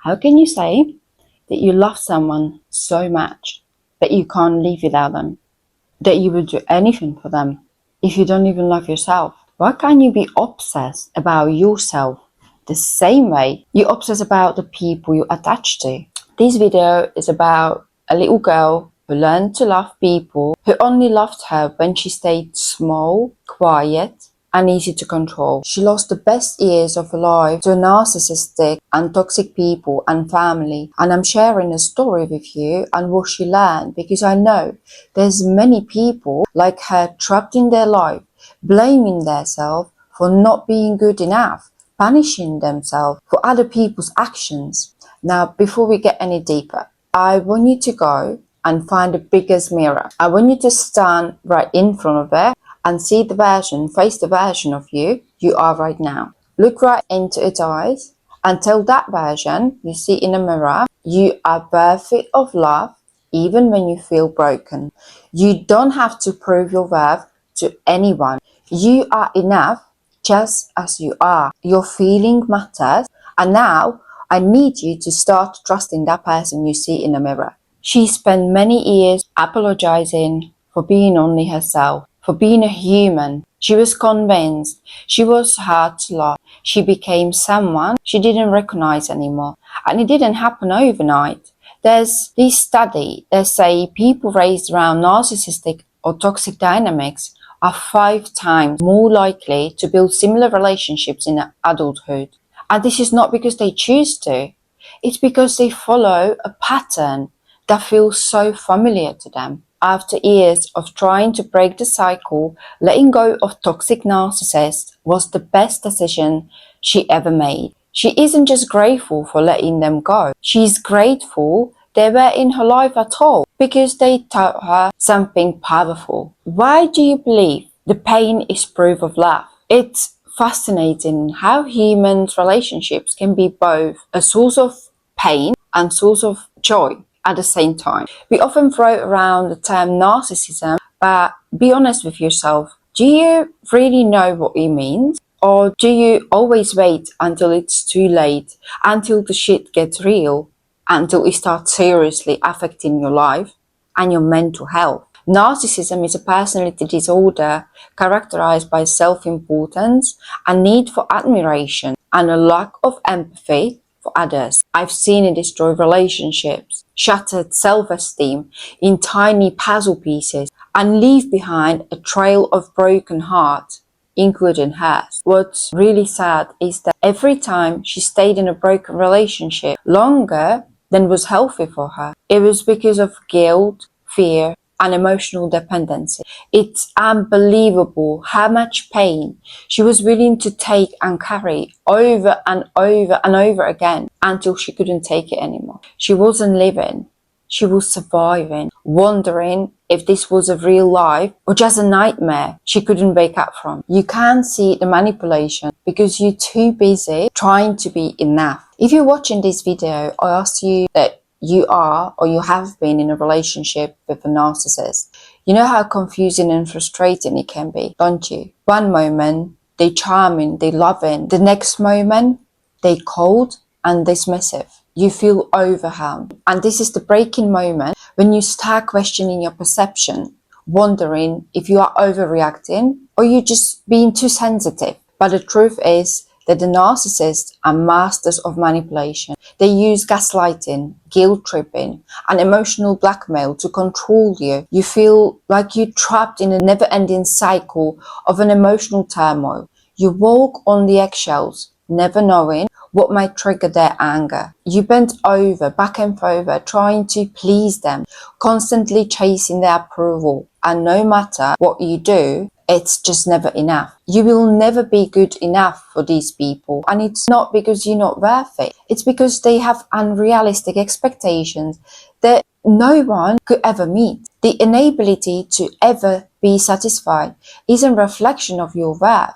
How can you say that you love someone so much that you can't live without them, that you would do anything for them if you don't even love yourself? Why can't you be obsessed about yourself the same way you obsess about the people you attach to? This video is about a little girl who learned to love people who only loved her when she stayed small, quiet, and easy to control. She lost the best years of her life to narcissistic and toxic people and family. And I'm sharing a story with you and what she learned, because I know there's many people like her trapped in their life, blaming themselves for not being good enough, punishing themselves for other people's actions. Now, before we get any deeper, I want you to go and find the biggest mirror. I want you to stand right in front of it and see the version, face the version of you are right now. Look right into its eyes and tell that version you see in the mirror, you are worthy of love even when you feel broken. You don't have to prove your worth to anyone. You are enough just as you are. Your feeling matters, and now I need you to start trusting that person you see in the mirror. She spent many years apologizing for being only herself, for being a human. She was convinced she was hard to love. She became someone she didn't recognize anymore. And it didn't happen overnight. There's this study that say people raised around narcissistic or toxic dynamics are 5 times more likely to build similar relationships in adulthood. And this is not because they choose to. It's because they follow a pattern that feels so familiar to them. After years of trying to break the cycle, letting go of toxic narcissists was the best decision she ever made. She isn't just grateful for letting them go. She's grateful they were in her life at all because they taught her something powerful. Why do you believe the pain is proof of love? It's fascinating how human relationships can be both a source of pain and source of joy at the same time. We often throw around the term narcissism, but be honest with yourself. Do you really know what it means? Or do you always wait until it's too late, until the shit gets real, until it starts seriously affecting your life and your mental health? Narcissism is a personality disorder characterized by self-importance, a need for admiration, and a lack of empathy for others. I've seen it destroy relationships, shattered self-esteem in tiny puzzle pieces, and leave behind a trail of broken hearts, including hers. What's really sad is that every time she stayed in a broken relationship longer than was healthy for her, it was because of guilt, fear, and emotional dependency. It's unbelievable how much pain she was willing to take and carry over and over and over again until she couldn't take it anymore. She wasn't living, she was surviving, wondering if this was a real life or just a nightmare she couldn't wake up from. You can't see the manipulation because you're too busy trying to be enough. If you're watching this video, I ask you that you are or you have been in a relationship with a narcissist. You know how confusing and frustrating it can be, don't you? One moment they're charming, they're loving. The next moment they're cold and dismissive. You feel overwhelmed. And this is the breaking moment when you start questioning your perception, wondering if you are overreacting or you're just being too sensitive. But the truth is that the narcissists are masters of manipulation. They use gaslighting, guilt tripping, and emotional blackmail to control you. You feel like you're trapped in a never-ending cycle of an emotional turmoil. You walk on the eggshells, never knowing what might trigger their anger. You bend over, back and forth, trying to please them, constantly chasing their approval. And no matter what you do, it's just never enough. You will never be good enough for these people. And it's not because you're not worth it. It's because they have unrealistic expectations that no one could ever meet. The inability to ever be satisfied is a reflection of your worth.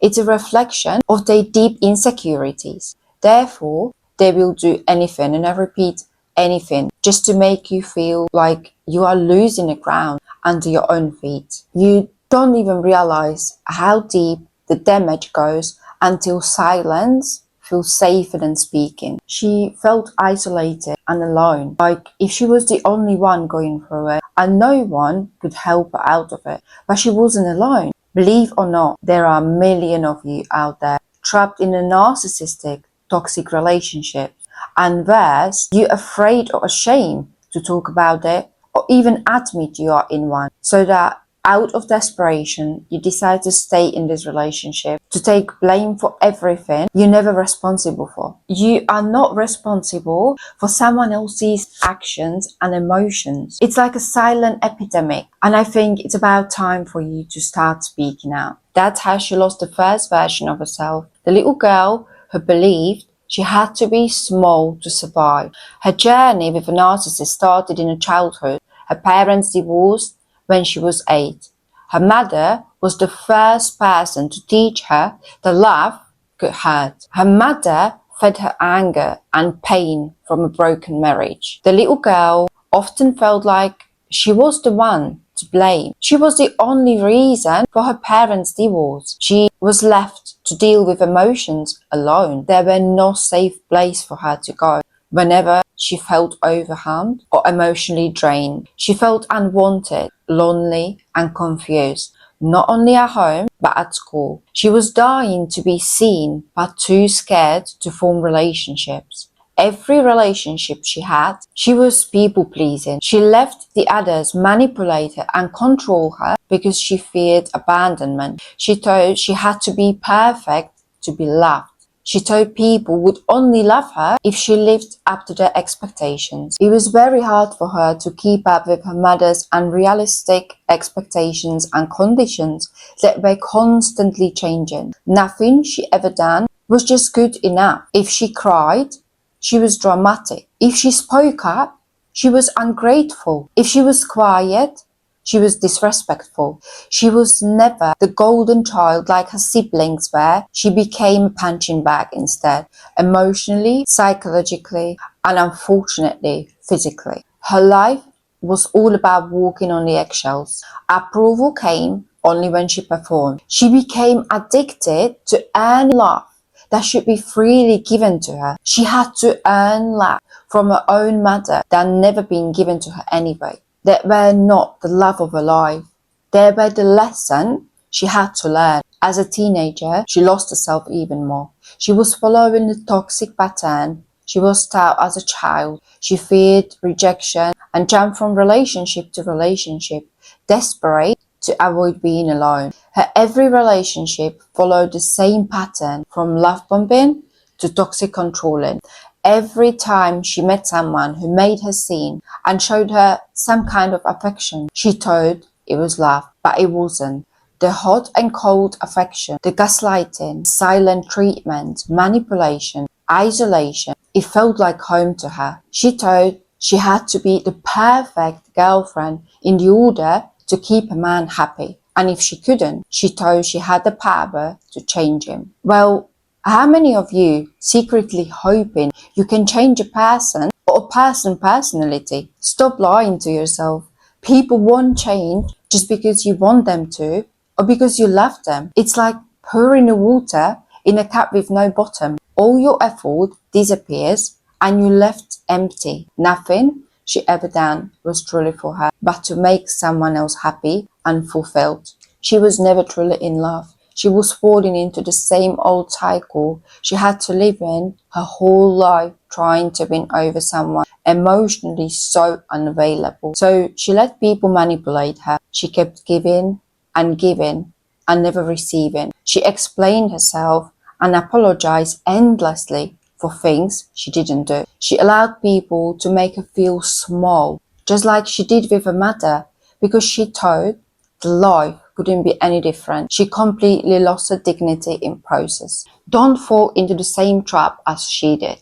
It's a reflection of their deep insecurities. Therefore, they will do anything, and I repeat, anything, just to make you feel like you are losing the ground under your own feet. You don't even realize how deep the damage goes until silence feel safer than speaking. She felt isolated and alone, like if she was the only one going through it and no one could help her out of it. But she wasn't alone. Believe or not, there are a million of you out there trapped in a narcissistic, toxic relationship, and there's you afraid or ashamed to talk about it or even admit you are in one, so that out of desperation, you decide to stay in this relationship, to take blame for everything you're never responsible for. You are not responsible for someone else's actions and emotions. It's like a silent epidemic, and I think it's about time for you to start speaking out. That's how she lost the first version of herself, the little girl who believed she had to be small to survive. Her journey with a narcissist started in her childhood. Her parents divorced when she was 8. Her mother was the first person to teach her that love could hurt. Her mother fed her anger and pain from a broken marriage. The little girl often felt like she was the one to blame. She was the only reason for her parents' divorce. She was left to deal with emotions alone. There were no safe place for her to go. Whenever she felt overwhelmed or emotionally drained, she felt unwanted, lonely and confused, not only at home but at school. She was dying to be seen but too scared to form relationships. Every relationship she had, she was people-pleasing. She left the others manipulate her and control her because she feared abandonment. She thought she had to be perfect to be loved. She told people would only love her if she lived up to their expectations. It was very hard for her to keep up with her mother's unrealistic expectations and conditions that were constantly changing. Nothing she ever done was just good enough. If she cried, she was dramatic. If she spoke up, she was ungrateful. If she was quiet, she was disrespectful. She was never the golden child like her siblings were. She became a punching bag instead, emotionally, psychologically, and unfortunately, physically. Her life was all about walking on the eggshells. Approval came only when she performed. She became addicted to earn love that should be freely given to her. She had to earn love from her own mother that had never been given to her anyway. That were not the love of her life. They were the lesson she had to learn. As a teenager, she lost herself even more. She was following the toxic pattern. She was taught as a child. She feared rejection and jumped from relationship to relationship, desperate to avoid being alone. Her every relationship followed the same pattern, from love bombing to toxic controlling. Every time she met someone who made her seen and showed her some kind of affection, she thought it was love, but it wasn't. The hot and cold affection, the gaslighting, silent treatment, manipulation, isolation, it felt like home to her. She thought she had to be the perfect girlfriend in order to keep a man happy. And if she couldn't, she thought she had the power to change him. Well, how many of you secretly hoping you can change a person or a person personality? Stop lying to yourself. People won't change just because you want them to or because you love them. It's like pouring the water in a cup with no bottom. All your effort disappears and you're left empty. Nothing she ever done was truly for her, but to make someone else happy and fulfilled. She was never truly in love. She was falling into the same old cycle she had to live in her whole life, trying to win over someone, emotionally so unavailable. So she let people manipulate her. She kept giving and giving and never receiving. She explained herself and apologized endlessly for things she didn't do. She allowed people to make her feel small, just like she did with her mother, because she thought the life couldn't be any different. She completely lost her dignity in process. Don't fall into the same trap as she did.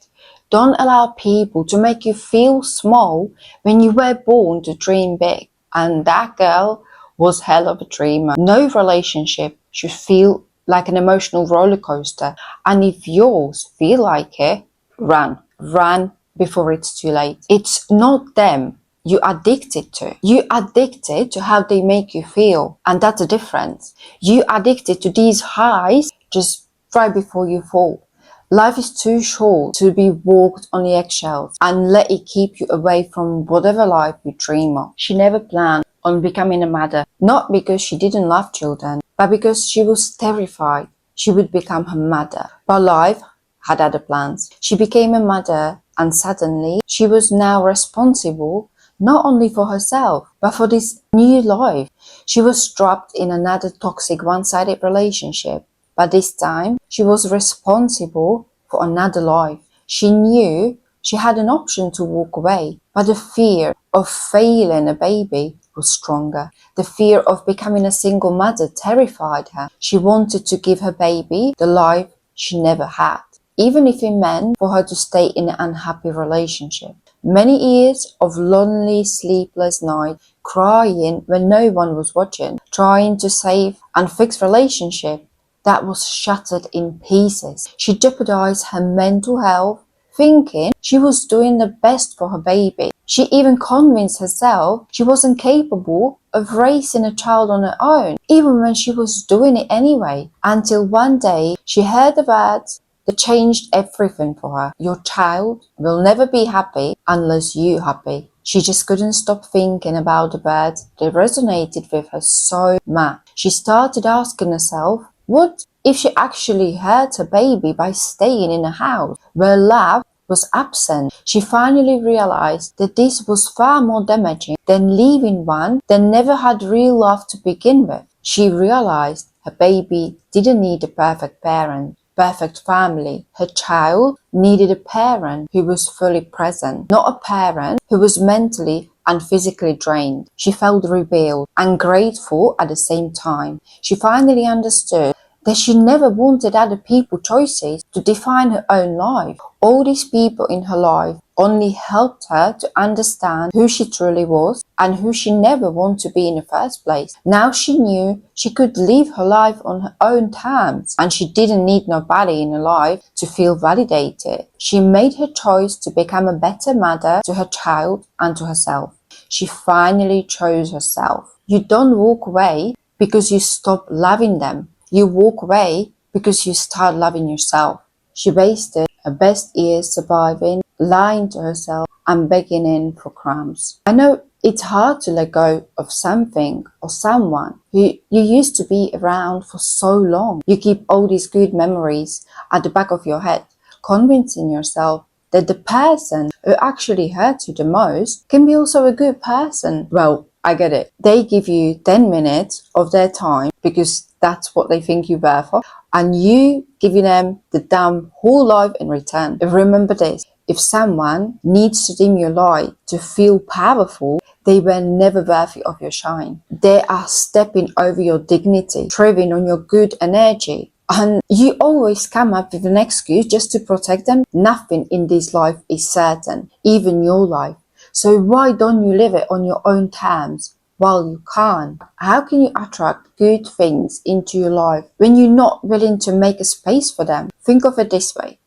Don't allow people to make you feel small when you were born to dream big. And that girl was hell of a dreamer. No relationship should feel like an emotional roller coaster. And if yours feel like it, run. Run before it's too late. It's not them you're addicted to. You're addicted to how they make you feel. And that's the difference. You're addicted to these highs just right before you fall. Life is too short to be walked on the eggshells and let it keep you away from whatever life you dream of. She never planned on becoming a mother, not because she didn't love children, but because she was terrified she would become her mother. But life had other plans. She became a mother, and suddenly she was now responsible not only for herself, but for this new life. She was trapped in another toxic one-sided relationship, but this time she was responsible for another life. She knew she had an option to walk away, but the fear of failing a baby was stronger. The fear of becoming a single mother terrified her. She wanted to give her baby the life she never had, even if it meant for her to stay in an unhappy relationship. Many years of lonely, sleepless nights, crying when no one was watching, trying to save and fix relationship that was shattered in pieces. She jeopardized her mental health, thinking she was doing the best for her baby. She even convinced herself she wasn't capable of raising a child on her own, even when she was doing it anyway, until one day she heard the words that changed everything for her. Your child will never be happy unless you're happy. She just couldn't stop thinking about the words that resonated with her so much. She started asking herself, what if she actually hurt her baby by staying in a house where love was absent? She finally realized that this was far more damaging than leaving one that never had real love to begin with. She realized her baby didn't need a perfect parent, perfect family. Her child needed a parent who was fully present, not a parent who was mentally and physically drained. She felt revealed and grateful at the same time. She finally understood that she never wanted other people's choices to define her own life. All these people in her life only helped her to understand who she truly was and who she never wanted to be in the first place. Now she knew she could live her life on her own terms, and she didn't need nobody in her life to feel validated. She made her choice to become a better mother to her child and to herself. She finally chose herself. You don't walk away because you stop loving them. You walk away because you start loving yourself. She wasted her best years surviving, lying to herself, and begging in for crumbs. I know it's hard to let go of something or someone who you used to be around for so long. You keep all these good memories at the back of your head, convincing yourself that the person who actually hurt you the most can be also a good person. Well, I get it. They give you 10 minutes of their time because that's what they think you're worth for, and you giving them the damn whole life in return. Remember this, if someone needs to dim your light to feel powerful, they were never worthy of your shine. They are stepping over your dignity, treading on your good energy, and you always come up with an excuse just to protect them. Nothing in this life is certain, even your life. So why don't you live it on your own terms? Well, you can't. How can you attract good things into your life when you're not willing to make a space for them? Think of it this way.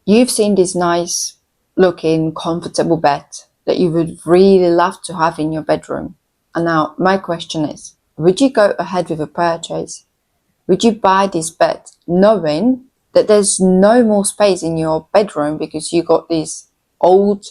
You've seen this nice looking, comfortable bed that you would really love to have in your bedroom. And now my question is, would you go ahead with a purchase? Would you buy this bed knowing that there's no more space in your bedroom because you got this old,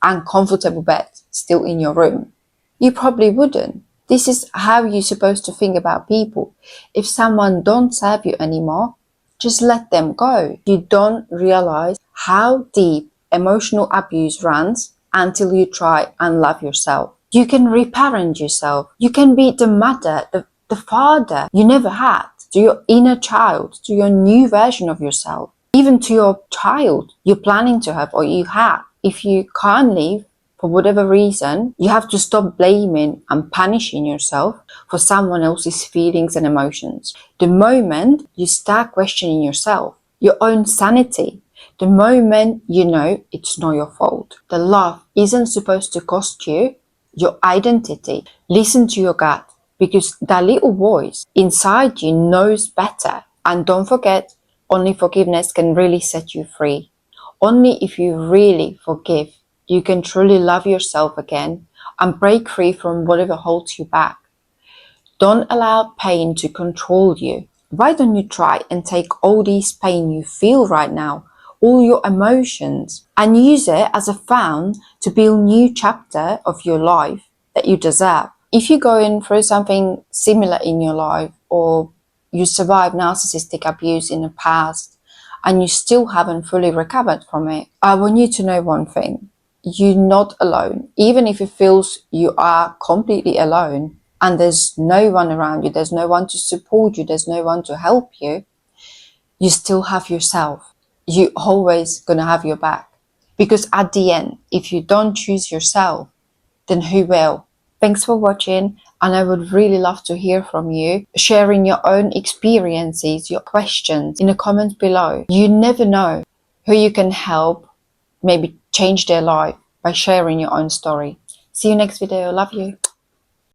uncomfortable bed still in your room? You probably wouldn't. This is how you're supposed to think about people. If someone don't serve you anymore, just let them go. You don't realize how deep emotional abuse runs until you try and love yourself. You can reparent yourself. You can be the mother, the father you never had, to your inner child, to your new version of yourself, even to your child you're planning to have or you have. If you can't leave, for whatever reason, you have to stop blaming and punishing yourself for someone else's feelings and emotions. The moment you start questioning yourself, your own sanity, the moment you know it's not your fault. The love isn't supposed to cost you your identity. Listen to your gut, because that little voice inside you knows better. And don't forget, only forgiveness can really set you free. Only if you really forgive, you can truly love yourself again and break free from whatever holds you back. Don't allow pain to control you. Why don't you try and take all this pain you feel right now all your emotions and use it as a fan to build a new chapter of your life that you deserve. If you're going through something similar in your life, or you survived narcissistic abuse in the past and you still haven't fully recovered from it, I want you to know one thing. You're not alone. Even if it feels you are completely alone and there's no one around you, there's no one to support you, there's no one to help you, you still have yourself. You're always going to have your back. Because at the end, if you don't choose yourself, then who will? Thanks for watching, and I would really love to hear from you, sharing your own experiences, your questions in the comments below. You never know who you can help maybe change their life by sharing your own story. See you next video. Love you.